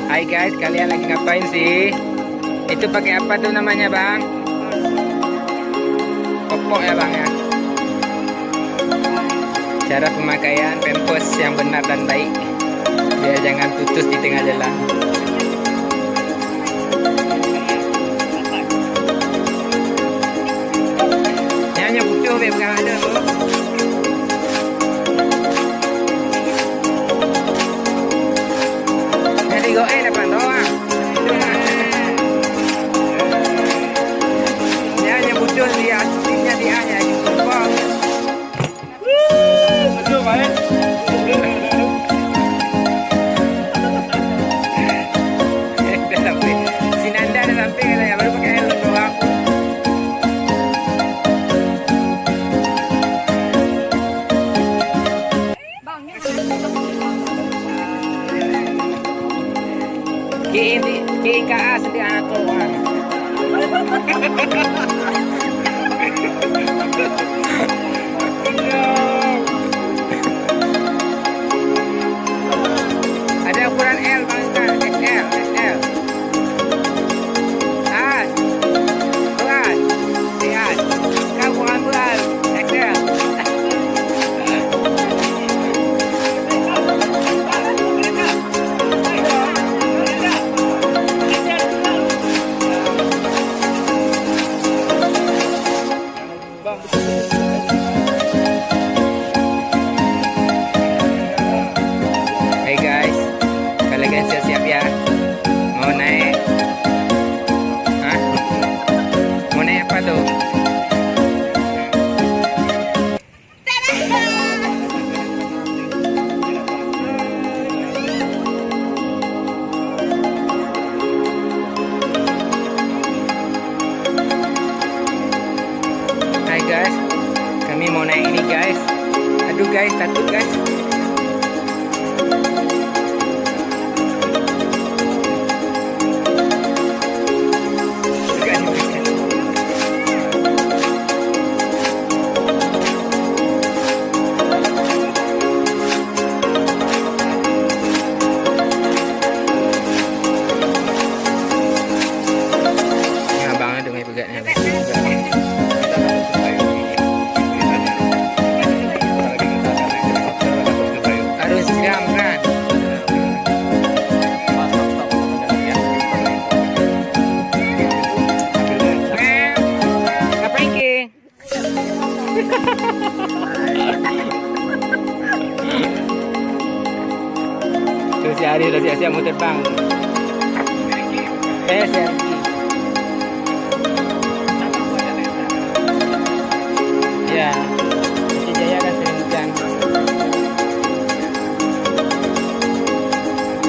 Hai guys, kalian lagi ngapain sih? Itu pakai apa tuh namanya bang? Popok ya bang ya? Cara pemakaian pampers yang benar dan baik, biar jangan putus di tengah jalan. Ini hanya butuh bukan ada tuh. Jadi goe depan doang. Ini hanya butuh di aslinya di hanya support. Betul, baik. Udah sampai. Si Nanda udah sampai katanya, baru pakai helm doang. Kiin ka asli anak tuan. Ada ukuran L bang kan? XL, XL. As, beras, lihat. Kau bukan beras, XL. Hey guys, kalian siap-siap ya. Mau naik? Hah? Mau naik apa tuh? Hai guys, kami mau naik ini guys. Aduh guys, takut guys. Ya bang, ada mai pegatnya. Harus siram kan? Ngapain ki? Tuh si Ari udah siap-siap mau terbang. Si Ari. Ya, si Jaya kan sering hujan.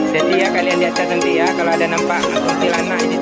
Jadi ya kalian di atas nanti ya, kalau ada nampak kuntilanak di